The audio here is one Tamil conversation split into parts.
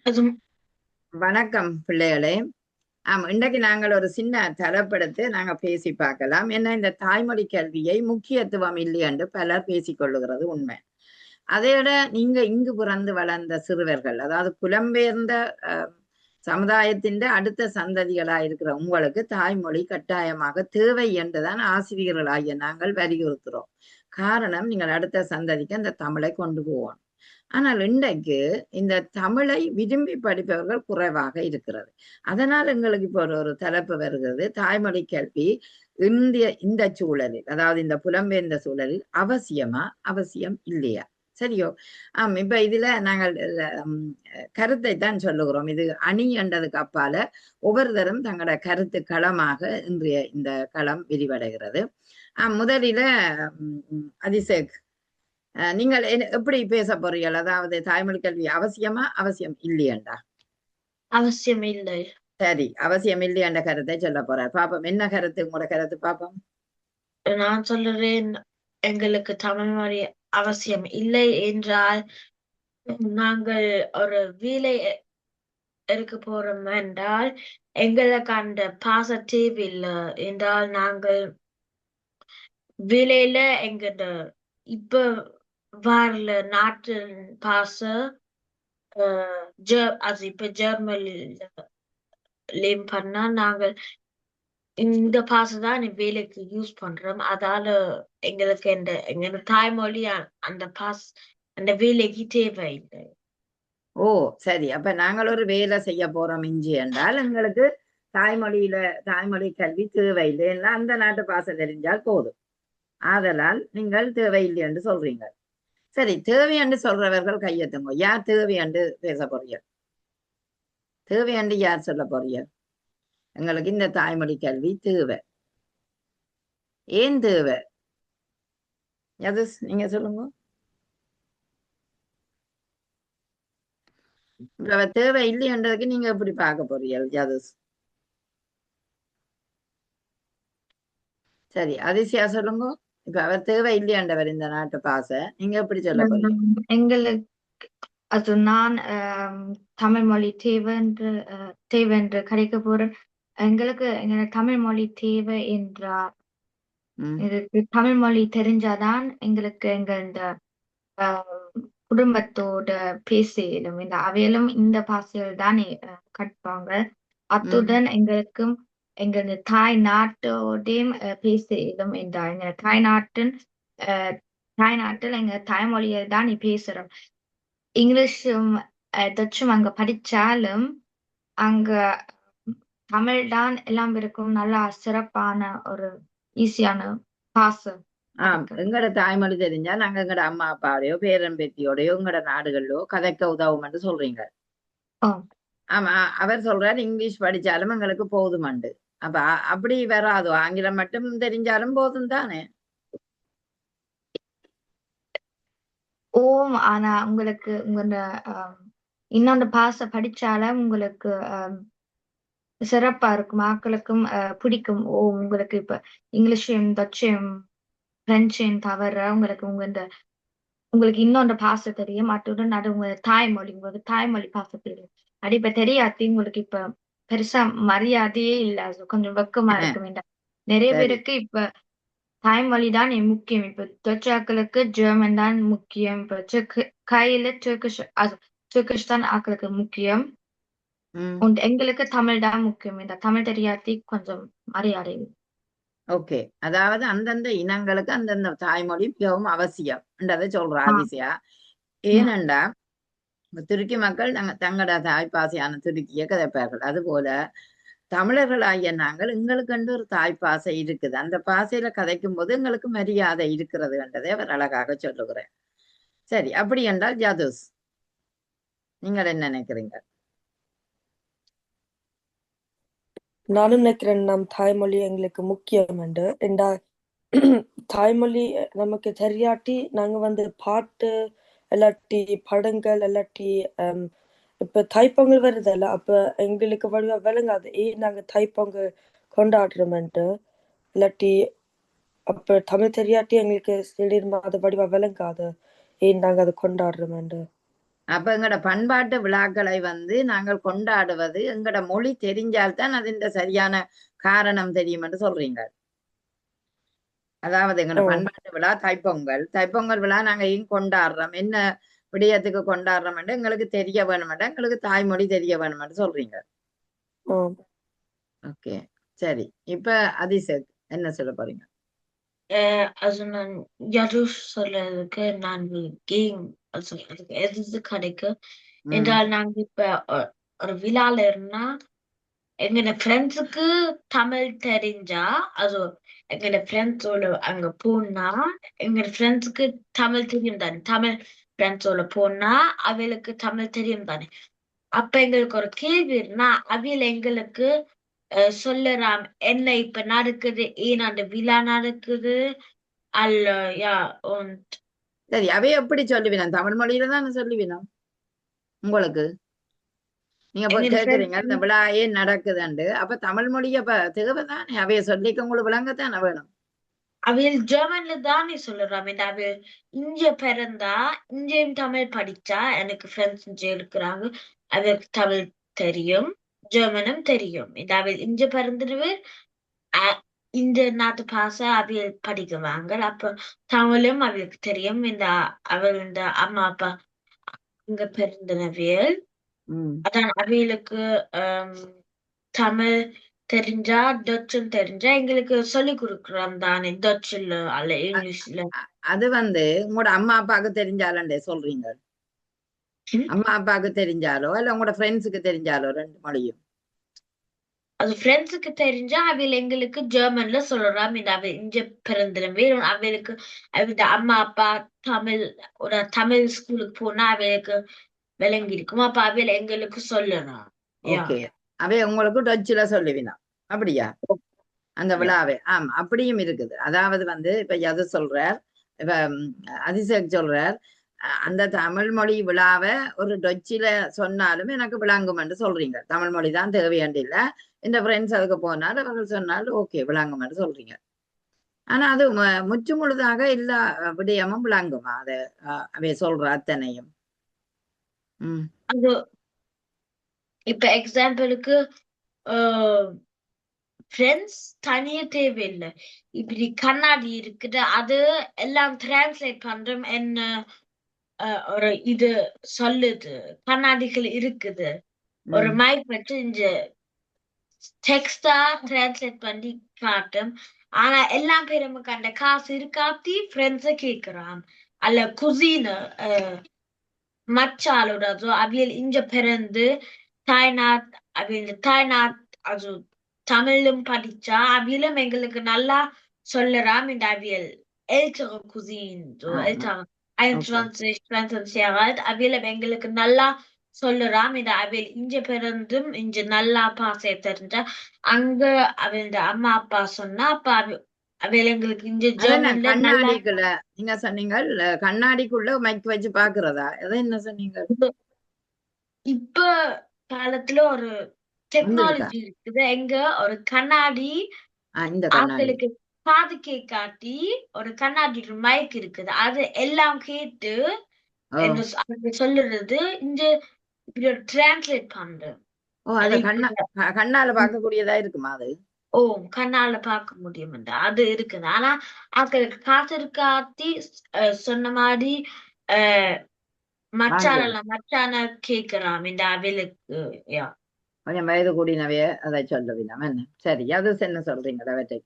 அது வணக்கம் பிள்ளைகளே. இன்றைக்கு நாங்கள் ஒரு சின்ன தலைப்பெடுத்து நாங்க பேசி பார்க்கலாம். ஏன்னா இந்த தாய்மொழி கல்வியை முக்கியத்துவம் இல்லை என்று பலர் பேசிக்கொள்ளுகிறது உண்மை. அதைவிட நீங்க இங்கு பிறந்து வளர்ந்த சிறுவர்கள், அதாவது புலம்பெயர்ந்த சமுதாயத்தின் அடுத்த சந்ததிகளாக இருக்கிற உங்களுக்கு தாய்மொழி கட்டாயமாக தேவை என்றுதான் ஆசிரியர்களாகிய நாங்கள் வலியுறுத்துறோம். காரணம், நீங்கள் அடுத்த சந்ததிக்கு அந்த தமிழை கொண்டு போவோம். ஆனால் இன்றைக்கு இந்த தமிழை விரும்பி படிப்பவர்கள் குறைவாக இருக்கிறது. அதனால் எங்களுக்கு இப்போ ஒரு தலைப்பு வருகிறது, தாய்மொழி கல்வி இந்த சூழலில், அதாவது இந்த புலம்பெயர்ந்த சூழலில் அவசியமா அவசியம் இல்லையா? சரியோ? இப்ப இதுல நாங்கள் கருத்தை தான் சொல்லுகிறோம். இது அணி என்றதுக்கு அப்பால ஒவ்வொருத்தரும் தங்களோட கருத்து களமாக இன்றைய இந்த களம் விரிவடைகிறது. முதலில அதிசேக், நீங்கள் எப்படி பேச போறீர்கள்? அதாவது தாய்மொழி கல்வி அவசியமா அவசியம் இல்லையண்டா? அவசியம் இல்லை. சரி, அவசியம் இல்லையண்ட கருத்தை சொல்ல போறார். பாப்போம், என்ன கருத்து உங்களோட கருத்து? பாப்போம். நான் சொல்லுறேன், எங்களுக்கு தமிழ் மொழி அவசியம் இல்லை என்றால் நாங்கள் ஒரு வேலை எடுக்க போறோம் என்றால் எங்களுக்கு அந்த பாசிட்டிவ் இல்லை என்றால் நாங்கள் வேலையில எங்கட இப்ப வரல நாட்டு பாச அது இப்ப ஜெர்மனில பண்ணா நாங்கள் இந்த பாஸ் தான் வேலைக்கு யூஸ் பண்றோம். அதால எங்களுக்கு எங்க தாய்மொழி அந்த பாஸ் அந்த வேலைக்கு தேவையில்லை. ஓ, சரி. அப்ப நாங்கள் ஒரு வேலை செய்ய போறோம் இஞ்சி என்றால் எங்களுக்கு தாய்மொழியில தாய்மொழி கல்வி தேவையில்லை என்றால் அந்த நாட்டு பாச தெரிஞ்சால் போதும். ஆதலால் நீங்கள் தேவையில்லை என்று சொல்றீங்க. சரி, தேவை என்று சொல்றவர்கள் கையெத்துங்க. யார் தேவை என்று பேச போறீங்க? தேவை என்று யார் சொல்ல போறீங்க? எங்களுக்கு இந்த தாய்மொழி கல்வி தேவை. ஏன் தேவை? அது நீங்க சொல்லுங்க. இப்ப அவ தேவை இல்லைன்றதுக்கு நீங்க எப்படி பார்க்க போறீங்க ஜாதஸ்? சரி, அதிசயா சொல்லுங்க. இப்ப அவர் தேவை இல்லையாண்டவர் இந்த நாட்டு பாச நீங்க எப்படி சொல்ல போறீங்க? எங்களுக்கு அது நான் தமிழ் மொழி தேவை என்று கிடைக்க போறேன். எங்களுக்கு எங்க தமிழ் மொழி தேவை என்றால் ம். இதுக்கு தமிழ் மொழி தெரிஞ்சாதான் எங்களுக்கு எங்க இந்த ஆஹ், குடும்பத்தோட பேசிடும் இந்த அவையிலும் இந்த பாஷையில் தான் கற்பாங்க. ம். அத்துடன் எங்களுக்கும் எங்களது தாய் நாட்டோடையும் பேசிடும் என்றால் எங்க தாய் நாட்டின் அஹ், தாய் நாட்டில் எங்க தாய்மொழியை தான் நீ பேசுறோம். இங்கிலீஷும் டச்சும் அங்க படிச்சாலும் அங்க தமிழ் தான் எல்லாம் இருக்கும். நல்லா சிறப்பான ஒரு ஈஸியான பாச கிடைக்கும். எங்கட தாய்மொழி தெரிஞ்சா நாங்க எங்கட அம்மா அப்பாவோடயோ பேரன் பேத்தியோடயோ எங்கட நாடுகளிலோ கதைக்க உதவும் என்று சொல்றீங்க. ஓ, ஆமா, அவர் சொல்றாரு இங்கிலீஷ் படிச்சாலும் எங்களுக்கு போதுமண்டு. அப்ப அப்படி வராதோ? ஆங்கிலம் மட்டும் தெரிஞ்சாலும் போதும் தானே? ஓம். ஆனா உங்களுக்கு உங்களோட இன்னொன்று பாச படிச்சாலும் உங்களுக்கு சிறப்பா இருக்கும். மக்களுக்கும் பிடிக்கும். ஓ, உங்களுக்கு இப்ப இங்கிலீஷையும் டச்சையும் பிரெஞ்சையும் தவிர உங்களுக்கு உங்களுக்கு இன்னொன்று பாச தெரியும். அத்துடன் அது உங்க தாய்மொழி, உங்களுக்கு தாய்மொழி பாச தெரியும். அது இப்ப தெரியாட்டி உங்களுக்கு இப்ப பெருசா மரியாதையே இல்லை. அது கொஞ்சம் வெக்கமா இருக்கும் வேண்டாம். நிறைய சரி. பேருக்கு இப்ப தாய்மொழி தான் முக்கியம். இப்ப டச்சாக்களுக்கு ஜெர்மன் தான் முக்கியம். இப்ப கையில டர்க்கிஷ் தான் ஆக்களுக்கு முக்கியம். ம். Und எங்களுக்கு தமிழ் தான் முக்கியம். இந்த தமிழ் தெரியாட்டி கொஞ்சம் மரியாதை. ஓகே. அதாவது அந்தந்த இனங்களுக்கு அந்தந்த தாய்மொழி மிகவும் அவசியம் என்றதை சொல்றா ஆ, அதிசயா. யா. ஏனென்றா துருக்கி மக்கள் தங்களோட தாய்ப்பாசையான துருக்கிய கதைப்பார்கள். அதுபோல தமிழர்களாகிய நாங்கள் எங்களுக்கென்று ஒரு தாய்ப்பாசை இருக்குது. அந்த பாசையில கதைக்கும் போது எங்களுக்கு மரியாதை இருக்கிறது என்றதை அவர் அழகாக சொல்லுகிறார். சரி, அப்படி என்றால் ஜாதூஸ், நீங்கள் என்ன நினைக்கிறீங்க? நானும் நினைக்கிறேன் நம் தாய்மொழி எங்களுக்கு முக்கியம் என்று. என்றா தாய்மொழி நமக்கு தெரியாட்டி நாங்க பாட்டு இல்லாட்டி படங்கள் இல்லாட்டி இப்ப தைப்பொங்கல் வருதல்ல, அப்ப எங்களுக்கு வடிவா விளங்காது ஏன் நாங்க தைப்பொங்கல் கொண்டாடுறோம்ட்டு. இல்லாட்டி அப்ப தமிழ் தெரியாட்டி எங்களுக்கு திடீர்னு அது வடிவா விளங்காது ஏன் நாங்க அதை கொண்டாடுறோம்ட்டு. அப்ப எங்கட பண்பாட்டு விழாக்களை நாங்கள் கொண்டாடுவது எங்கட மொழி தெரிஞ்சால்தான் அதின் சரியான காரணம் தெரியும் என்று சொல்றீங்க. அதாவது எங்கட ஓ பண்பாட்டு விழா தைப்பொங்கல் விழா நாங்க ஏன் கொண்டாடுறோம், என்ன விடயத்துக்கு கொண்டாடுறோம் எங்களுக்கு தெரிய வேணுமெண்டா, எங்களுக்கு தாய்மொழி தெரிய வேணுமென்று சொல்றீங்க. ஓ ஓகே, சரி. இப்ப அதிசக் என்ன சொல்ல போறீங்க? Also du சொல்றதுக்கு நான் gegen, also அதுக்கு எதிர்த்து கிடைக்கும். என்றால் நாங்க இப்ப ஒரு விழால இருந்தா எங்கட ஃப்ரெண்ட்ஸுக்கு தமிழ் தெரிஞ்சா, also எங்கட ஃப்ரெண்ட்ஸோட அங்க போனா எங்கட ஃப்ரெண்ட்ஸுக்கு தமிழ் தெரியும் தானே, தமிழ் ஃப்ரெண்ட்ஸோட போனா அவளுக்கு தமிழ் தெரியும் தானே. அப்ப எங்களுக்கு ஒரு கேள்வி இருந்தா அவியல் எங்களுக்கு சொல்லலாம் என்ன இப்ப நடக்குது, ஏன் அந்த விழா நடக்குது அல்ல யா und சரி, அவை எப்படி சொல்லுவினோம்? தமிழ் மொழியில தான் சொல்லுவினோம் உங்களுக்கு. நீங்க போய் எங்க கேக்குறீங்க இந்த ஃப்ரெண்ட்ஸ் விழா ஏன் நடக்குதுண்டு. அப்ப தமிழ் மொழிய தேவைதானே, அவைய சொல்லிக்க உங்களுக்கு விளங்கத்தானே வேணும். அவியல் ஜெர்மன்ல தானே சொல்லுறான். அவியல் இங்க பிறந்தா இங்கேயும் தமிழ் படிச்சா எனக்கு ஃப்ரெண்ட்ஸ் இங்க இருக்கிறாங்க, அவருக்கு தமிழ் தெரியும், ஜெர்மனும் தெரியும். இந்த அவியல் இங்க பிறந்துடுவே இந்த நாட்டு பாஷை அவியல் படிக்குவாங்க. அப்ப தமிழும் அவளுக்கு தெரியும். அவள் இந்த அம்மா அப்பா இங்க பிறந்தனவியல். அதான் அவியலுக்கு தமிழ் தெரிஞ்சா டச்சும் தெரிஞ்சா எங்களுக்கு சொல்லி கொடுக்குறோம் தானே, டச்சுல அல்ல இங்கிலீஷ்ல. அது உங்களோட அம்மா அப்பாவுக்கு தெரிஞ்சாலண்டே சொல்றீங்க. அம்மா அப்பாவுக்கு தெரிஞ்சாலோ இல்ல உங்களோட ஃப்ரெண்ட்ஸுக்கு தெரிஞ்சாலோ ரெண்டு மொழியும்? அது ஃப்ரெண்ட்ஸுக்கு தெரிஞ்சா அவியல் எங்களுக்கு ஜெர்மன்ல சொல்றாம். இந்த அவ இங்க பிறந்தனவே அவளுக்கு அவட அம்மா அப்பா தமிழ் ஒரு தமிழ் ஸ்கூலுக்கு போனா அவளுக்கு விளங்கி இருக்கும். அப்ப அவியல் எங்களுக்கு சொல்லலாம். ஓகே, அவை உங்களுக்கு டச்சுல சொல்லுவினா அப்படியா அந்த விழாவே? ஆமா, அப்படியும் இருக்குது. அதாவது இப்ப எது சொல்றார், இப்ப அதிசக் சொல்றார் அந்த தமிழ் மொழி விழாவை ஒரு டொச்சில சொன்னாலும் எனக்கு விளங்கும் என்று சொல்றீங்க. தமிழ் மொழி தான் தேவையாண்டு இல்ல, இந்த ஃப்ரெண்ட்ஸ் அதுக்கு போனாலும் அவர்கள் சொன்னாலும் ஓகே விளங்கும் என்று சொல்றீங்க. ஆனா அது முற்று முழுதாக எல்லா விடயமும் விளங்குமா அது அவை சொல்ற அத்தனையும்? அது இப்ப எக்ஸாம்பிளுக்கு ஃப்ரெண்ட்ஸ் தனியே தேவையில்லை. இப்படி கண்ணாடி இருக்குது, அது எல்லாம் டிரான்ஸ்லேட் பண்றோம் என்ன ஒரு இது சொல்லுது. கண்ணாடிகள் இருக்குது, ஒரு மைக் வச்சு இந்த டெக்ஸ்டா டிரான்ஸ்லேட் பண்ணி காட்டும். ஆனா எல்லா பேருமுக்கு அந்த காசு இருக்காத்தி ஃப்ரெண்ட்ஸ கேக்குறான் அல்ல குசீன மச்சாலோட அவியல் இங்க பிறந்து தாய்நாட் அவியல் தாய்நாட் அது தமிழும் படிச்சா அவியலும் எங்களுக்கு நல்லா சொல்லலாம். இந்த அவியல் ältere Cousinen, so ältere 21, 22 Jahre alt, அவியலும் எங்களுக்கு நல்லா சொல்லலாம். இந்த அவியல் இங்க பிறந்தும் இங்க நல்லா பாசை தெரிஞ்சா அங்க அவளோட அம்மா அப்பா சொன்னா அப்ப அவியல் எங்களுக்கு இங்க ஜெர்மன்ல நல்லா. கண்ணாடிக்குள்ள நீங்க சொன்னீங்க கண்ணாடிக்குள்ள மைக் வச்சு பாக்குறதா, அதை என்ன சொன்னீங்க? இப்ப காலத்துல ஒரு டெக்னாலஜி இருக்குது, எங்க ஒரு கண்ணாடி இந்த கண்ணாடி ஆட்களுக்கு காது கேட்காட்டி ஒரு கண்ணாடி மைக் இருக்குது, அது எல்லாம் கேட்டு என்ன சொல்லுறது இங்க இப்படி ஒரு டிரான்ஸ்லேட் பண்றேன். கண்ணால பார்க்கக்கூடியதா இருக்குமா அது? கண்ணால பார்க்க முடியும், அது இருக்குது. ஆனா ஆட்களுக்கு காசு இருக்காத்தி சொன்ன மாதிரி மச்சான கேக்குறான் இந்த அவளுக்கு கொஞ்சம் வயது கூடினவைய அதை சொல்லுவினோம் என்ன. சரி, அது என்ன சொல்றீங்க அவற்றை?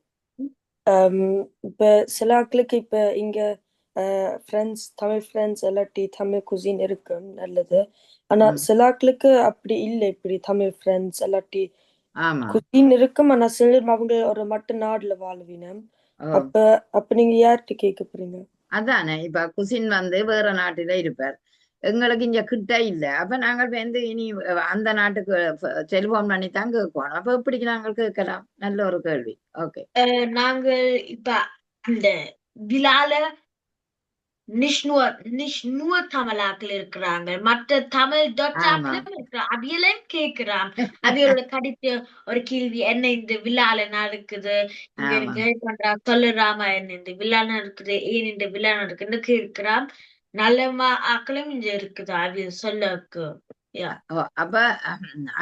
இப்ப சில ஆட்களுக்கு இப்ப இங்க ஃப்ரெண்ட்ஸ் தமிழ் ஃப்ரெண்ட்ஸ் இல்லாட்டி தமிழ் குசின் இருக்கு, நல்லது. ஆனா சில ஆட்களுக்கு அப்படி இல்லை, இப்படி தமிழ் ஃப்ரெண்ட்ஸ் இல்லாட்டி குசின் இருக்கும். ஆனா சிலர் அவங்க ஒரு மட்ட நாடுல வாழுவினம். அப்ப நீங்க யார்கிட்ட கேட்க போறீங்க? அதானே, இப்ப குசின் வேற நாட்டில இருப்பார், எங்களுக்கு இங்க கிட்ட இல்ல. அப்ப நாங்கள் இனி அந்த நாட்டுக்கு செல்வம் பண்ணித்தான் கேட்கணும். அப்ப எப்படி நாங்கள் கேட்கலாம்? நல்ல ஒரு கேள்வி. ஓகே, நாங்கள் இப்ப அந்த விழால nicht nur தமிழாக்கள் இருக்கிறாங்க, மற்ற தமிழ் டச்சாக்களும் இருக்கிறாங்க. அவியலையும் கேட்கிறான். அவியோட கடித்த ஒரு கேள்வி என்ன இந்த விழால நடக்குது, இங்க பண்றா சொல்லுறாம என்ன இந்த விழா நடக்குது, ஏன் இந்த விழா நடக்குதுன்னு கேட்கிறான். நல்ல ஆக்களும் இங்க இருக்குது அது சொல்லக்கு அப்ப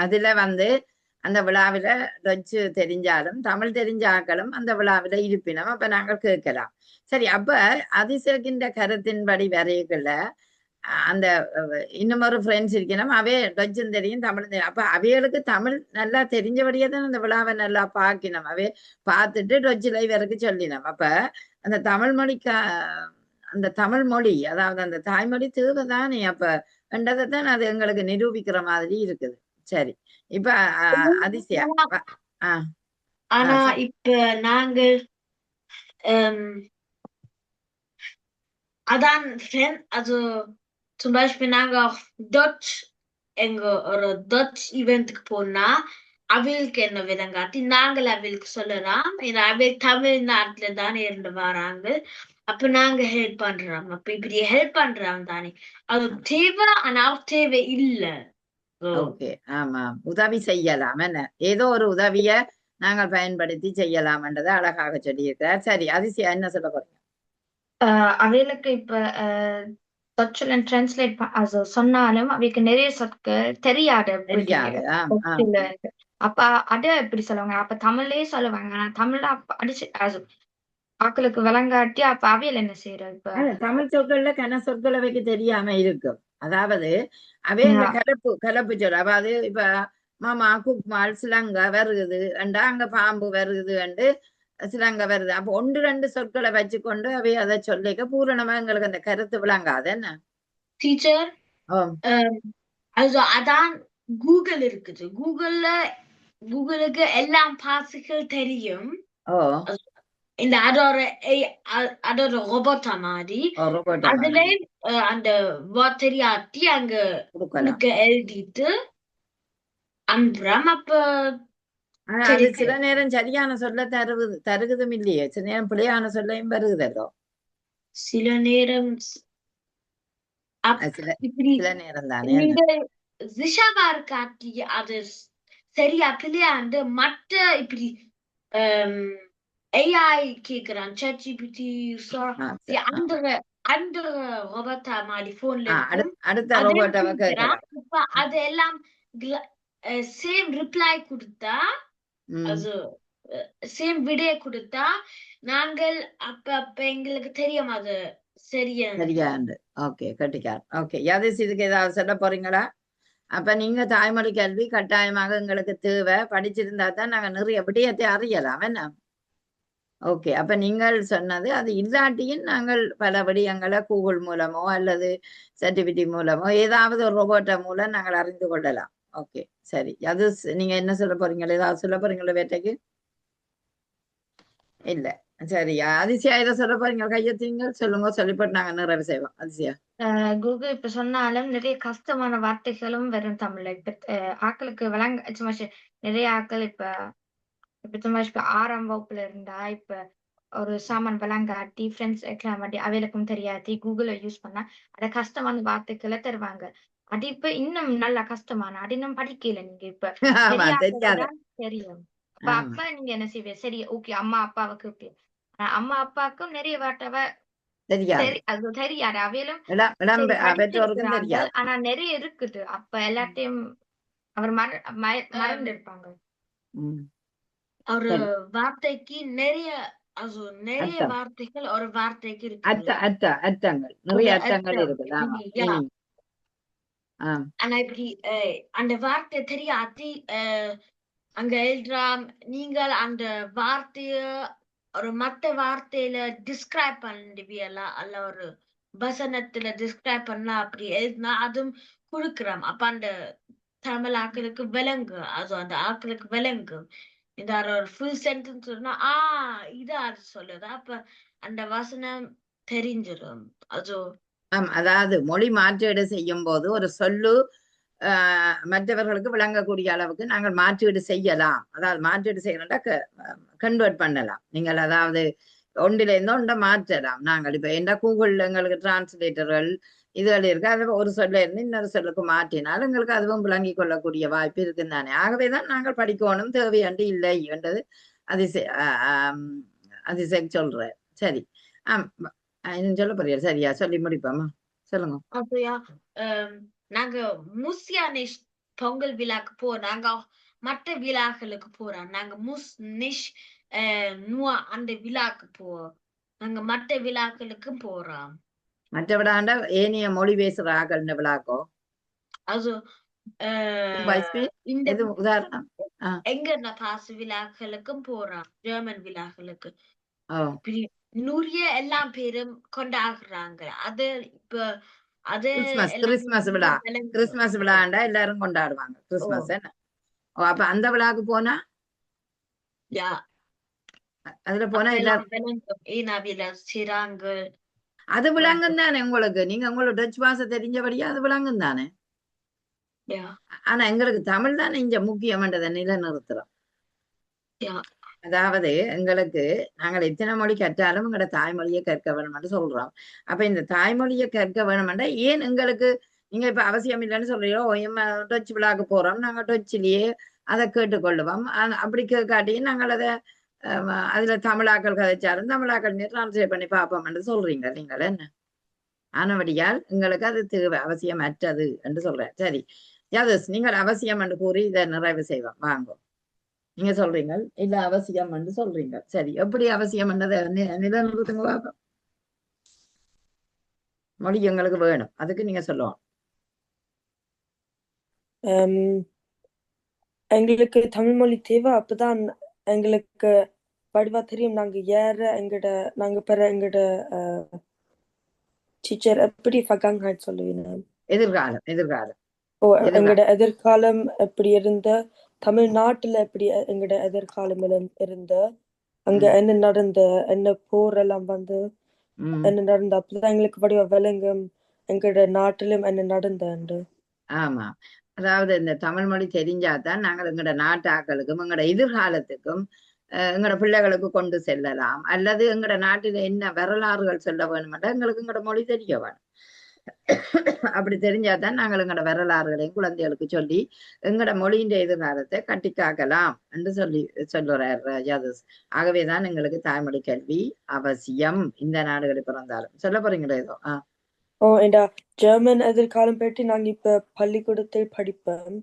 அதுல அந்த விழாவில டச்சு தெரிஞ்சாலும் தமிழ் தெரிஞ்ச ஆக்களும் அந்த விழாவில இருப்பினோம் அப்ப நாங்கள் கேட்கலாம். சரி, அப்ப அதிசகின்ற கருத்தின்படி வரையக்குள்ள அந்த இன்னும் ஒரு ஃப்ரெண்ட்ஸ் இருக்கணும் அவே டச்சும் தெரியும் தமிழும் தெரியும். அப்ப அவைகளுக்கு தமிழ் நல்லா தெரிஞ்சபடியே தான் அந்த விழாவை நல்லா பார்க்கணும். அவே பார்த்துட்டு டொச்சில் இவருக்கு சொல்லினோம். அப்ப அந்த தமிழ் மொழிக்கு அந்த தமிழ் மொழி அதாவது அந்த தாய்மொழி தேவைதானே அப்ப என்றதைத்தான் அது எங்களுக்கு நிரூபிக்கிற மாதிரி இருக்குது. சரி, இப்ப அதிசயா ஆனா இப்ப நாங்கள் அதான் also zum Beispiel நாங்க Dutch எங்க ஒரு Dutch ஈவென்ட்க்கு போனா அவளுக்கு என்ன விளங்காட்டி நாங்கள் அவளுக்கு சொல்லலாம். அவள் தமிழ்நாட்டுல தானே இருந்து வராங்க. அப்ப நாங்க ஹெல்ப் பண்றோம். அப்ப இப்படி ஹெல்ப் பண்றோம் தானே அது தேவை ஆனா தேவை இல்ல. ஓகே, ஆமா, உதவி செய்யலாம். என்ன ஏதோ ஒரு உதவிய நாங்கள் பயன்படுத்தி செய்யலாம்ன்றதை அழகாக சொல்லியிருக்கிறார். சரி, அதிசயா என்ன சொல்ல போறீங்க? அவைகளுக்கு இப்ப டச்சுல டிரான்ஸ்லேட் சொன்னாலும் அவைக்கு நிறைய சொற்கள் தெரியாது. அப்ப அத எப்படி சொல்லுவாங்க? அப்ப தமிழ்லயே சொல்லுவாங்க. ஆனா தமிழ்ல அடிச்சு ஆக்களுக்கு விளங்காட்டி அப்ப அவையில என்ன செய்யறது? இப்ப தமிழ் சொற்கள்ல கன சொற்கள் அவைக்கு தெரியாம இருக்கும். அதாவது அவை இந்த கலப்பு சொல். அதாவது இப்ப மாமா குக்மால் சிலங்க வருகுது அண்டா அங்க பாம்பு வருகுது அண்டு சிலங்க வருது. அப்ப 1-2 சொற்களை வச்சுக்கொண்டு அவை அதை சொல்லிக்க பூரணமா எங்களுக்கு அந்த கருத்து விளங்காது. என்ன டீச்சர் அதான் கூகுள் இருக்குது. கூகுளுக்கு எல்லாம் பாசுகள் தெரியும். இந்த அதோட ரோபோட்டா மாதிரி அதுல அந்த தெரியாட்டி அங்க எழுதிட்டு அன்புறம். அப்ப சில நேரம் சரியான சொல்ல தருகுதும் இல்லையே, சில நேரம் பிள்ளையான சொல்லையும் வருகுதல்லோ. சில நேரம் சில நேரம் தானே விஷாவா இருக்காட்டி அது சரியா பிள்ளையாண்டு மற்ற இப்படி AI கேக்குறான் ChatGPT அந்த ரோபோட்டா மாதிரி போன்ல அடுத்த ரோபோட்டாவை கேட்கலாம். அது எல்லாம் சேம் ரிப்ளை கொடுத்தா அது சேம் விடைய கொடுத்தா நாங்கள் அப்ப எங்களுக்கு தெரியும் அது சரியாண்டு. ஓகே, கட்டிக்கார். ஓகே, யாதேசி இதுக்கு ஏதாவது சொல்ல போறீங்களா? அப்ப நீங்க தாய்மொழி கல்வி கட்டாயமாக எங்களுக்கு தேவை. படிச்சிருந்தா தான் நாங்க நிறைய விடயத்தை அறியலாம். என்ன ஓகே, அப்ப நீங்கள் சொன்னது அது இல்லாட்டியும் நாங்கள் பல விடயங்களை கூகுள் மூலமோ அல்லது சர்டிபிகேட் மூலமோ ஏதாவது ஒரு ரோபோட்டை மூலம் நாங்கள் அறிந்து கொள்ளலாம். ஓகே, சரி, அது நீங்க என்ன சொல்ல போறீங்களா? ஏதாவது சொல்ல போறீங்களா வேட்டைக்கு? இல்ல, சரியா. அதிசயா இதை சொல்ல போறீங்க? கையத்தீங்க சொல்லுங்க, சொல்லிப்பட்டு நாங்க நிறைவு செய்வோம். அதிசயா கூகுள் இப்ப சொன்னாலும் நிறைய கஷ்டமான வார்த்தைகளும் வரும் தமிழ்ல. இப்ப ஆக்களுக்கு விளங்க நிறைய ஆக்கள் இப்ப 6ஆம் வகுப்புல இருந்தா இப்ப ஒரு சாமான் விளங்காட்டி ஃப்ரெண்ட்ஸ் வைக்கலாமாட்டி அவைகளுக்கும் தெரியாட்டி கூகுளை யூஸ் பண்ணா அத கஷ்டமான வார்த்தைகளை தருவாங்க. அது இப்ப இன்னும் நல்லா கஷ்டமான அது இன்னும் படிக்கல. நீங்க இப்ப தெரியும். அப்ப நீங்க என்ன செய்வீங்க? சரி, ஓகே, அம்மா அப்பாவுக்கு அம்மா அப்பாவுக்கும் நிறைய வார்த்தை தெரியாது. அவையிலும் ஆனா நிறைய இருக்குது. அப்ப எல்லாத்தையும் அவர் மறந்து இருப்பாங்க. ஒரு வார்த்தைக்கு நிறைய வார்த்தைகள் ஒரு வார்த்தைக்கு இருக்கு. அர்த்தங்கள் நிறைய அர்த்தங்கள் இருக்கு. ஆனா இப்படி அந்த வார்த்தை தெரியாதி அங்க எழுதுறாம். நீங்கள் அந்த வார்த்தைய ஒரு மத்த வார்த்தையில டிஸ்கிரைப் பண்ணுவீங்களா அல்ல ஒரு வசனத்துல டிஸ்கிரைப் பண்ணலாம் அப்படி எழுதுனா அதுவும் கொடுக்குறோம். அப்ப அந்த தமிழ் ஆக்களுக்கு விளங்கு, அது அந்த ஆக்களுக்கு விளங்கு. இந்த ஒரு ஃபுல் சென்டென்ஸ் சொன்னா இது அது சொல்லுது. அப்ப அந்த வசனம் தெரிஞ்சிடும். அது அதாவது மொழி மாற்றீடு செய்யும் போது ஒரு சொல்லு மற்றவர்களுக்கு விளங்கக்கூடிய அளவுக்கு நாங்கள் மாற்றீடு செய்யலாம். அதாவது மாற்றீடு செய்யணும்னா கன்வெர்ட் பண்ணலாம். நீங்கள் அதாவது ஒன்றில இருந்து ஒன்றை மாற்றலாம். நாங்கள் இப்ப என்ன கூகுள்ல எங்களுக்கு டிரான்ஸ்லேட்டர்கள் இதுகள் இருக்கு. அது ஒரு சொல்ல இருந்து இன்னொரு சொல்லுக்கு மாற்றினால் எங்களுக்கு அதுவும் விளங்கி கொள்ளக்கூடிய வாய்ப்பு இருக்குன்னு தானே. ஆகவேதான் நாங்கள் படிக்கணும், தேவையண்டு இல்லை என்றது அதிசயம் சொல்ற. சரி, இன்னும் சொல்ல போறியா? சரியா சொல்லி முடிப்போமா? சொல்லுங்க. அப்படியா? நாங்க முஸ்யானிஷ் பொங்கல் விழாக்கு போறோம். நாங்க மற்ற விழாக்களுக்கு போறோம். நாங்க நிஷ் நுவா அந்த விழாக்கு போறோம். நாங்க மற்ற விழாக்களுக்கும் போறோம். மற்ற விழாண்ட ஏனைய மொழி பேசுற ஆகள்னு விழாக்கோ Also, இந்த எது உதாரணம்? எங்க பாச விழாக்களுக்கும் போறோம். ஜெர்மன் விழாக்களுக்கு. ஓ இப்படி நிறைய எல்லா பேரும் கொண்டாடுறாங்க. அது இப்ப அது கிறிஸ்மஸ் விழா. கிறிஸ்மஸ் விழாண்டா எல்லாரும் கொண்டாடுவாங்க கிறிஸ்மஸ். ஓ அப்ப அந்த விழாக்கு போனா அதுல போனா எல்லாரும் அது விளங்கும் தானே உங்களுக்கு. நீங்க உங்களோட டச் பாஷை தெரிஞ்சபடியா அது விளங்கும் தானே. ஆனா எங்களுக்கு தமிழ் தானே இங்க முக்கியமன்றதை நிலைநிறுத்துறோம். அதாவது எங்களுக்கு நாங்கள் எத்தனை மொழி கற்றாலும் எங்களோட தாய்மொழியை கற்க வேணும்னு சொல்றோம். அப்ப இந்த தாய்மொழியை கற்க வேணும்னா ஏன் எங்களுக்கு நீங்க இப்ப அவசியம் இல்லைன்னு சொல்றீங்களோ, டொச் விழாக்கு போறோம் நாங்க டொச்சிலேயே அதை கேட்டுக்கொள்ளுவோம். அப்படி கேட்காட்டியும் நாங்கள் அதை அதுல தமிழாக்கள் கதைச்சாலும் தமிழாக்கள் டிரான்ஸ்லேட் பண்ணி பார்ப்போம்னு சொல்றீங்க நீங்கள் என்ன. ஆனபடியால் எங்களுக்கு அது தேவை, அவசியமற்றது என்று சொல்றேன். சரி யாதஸ், நீங்கள் அவசியம் என்று கூறி இதை நிறைவு செய்வோம். வாங்கும் நீங்க சொல்றீங்க இல்ல அவசியம் என்று சொல்றீங்க. சரி, எப்படி அவசியம் என்றதை நிலைநிறுத்துங்க பார்ப்போம். மொழி எங்களுக்கு வேணும், அதுக்கு நீங்க சொல்லுவோம். எங்களுக்கு தமிழ் மொழி தேவை. அப்பதான் எங்களுக்கு வடிவா தெரியும் நாங்க நாங்க பெற எங்கட டீச்சர் எப்படி vergangenheit சொல்லுவீங்க? எதிர்காலம். ஓ எங்கட எதிர்காலம் எப்படி இருந்த, தமிழ்நாட்டுல எப்படி எங்கட எதிர்காலம் இருந்த, அங்க என்ன நடந்த, என்ன போர் எல்லாம் வந்து என்ன நடந்த, அப்பதான் எங்களுக்கு வடிவா விளங்கும் எங்கட நாட்டிலும் என்ன நடந்த. ஆமா, அதாவது இந்த தமிழ் மொழி தெரிஞ்சாதான் நாங்கள் எங்களோட நாட்டு ஆக்களுக்கும் எங்களோட எதிர்காலத்துக்கும் எங்களோட பிள்ளைகளுக்கு கொண்டு செல்லலாம். அல்லது எங்களோட நாட்டில என்ன வரலாறுகள் சொல்ல வேணுமென்றா எங்களுக்கு எங்களோட மொழி தெரிய வேணும். அப்படி தெரிஞ்சாதான் நாங்கள் எங்களோட வரலாறுகளையும் குழந்தைகளுக்கு சொல்லி எங்களோட மொழியின் எதிர்காலத்தை கட்டி காக்கலாம் என்று சொல்லுறார் யாதஸ். ஆகவேதான் எங்களுக்கு தாய்மொழி கல்வி அவசியம், இந்த நாடுகளில் பிறந்தாலும். சொல்ல போறீங்களா ஏதோ? இந்த ஜெர்மன் எதிர்காலம் பற்றி நாங்க இப்ப பள்ளிக்கூடத்தில் படிப்போம்.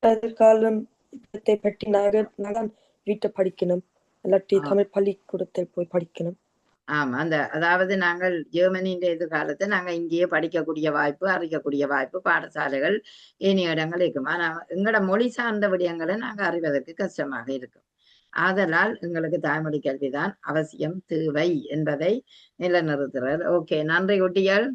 எதிர்காலத்தை பற்றி நாங்க வீட்டை படிக்கணும், இல்லாட்டி தமிழ் பள்ளிக்கூடத்தில் போய் படிக்கணும். ஆமா, அதாவது நாங்கள் ஜெர்மனியின் எதிர்காலத்தை நாங்க இங்கேயே படிக்கக்கூடிய வாய்ப்பு, அறியக்கூடிய வாய்ப்பு பாடசாலைகள் ஏனைய இடங்கள் இருக்கும். ஆனா எங்களோட மொழி சார்ந்த விடயங்களை நாங்க அறிவதற்கு கஷ்டமாக இருக்கும். ஆதலால் எங்களுக்கு தாய்மொழி கல்விதான் அவசியம், தேவை என்பதை நிலைநிறுத்துறார். ஓகே, நன்றி குட்டிகள்.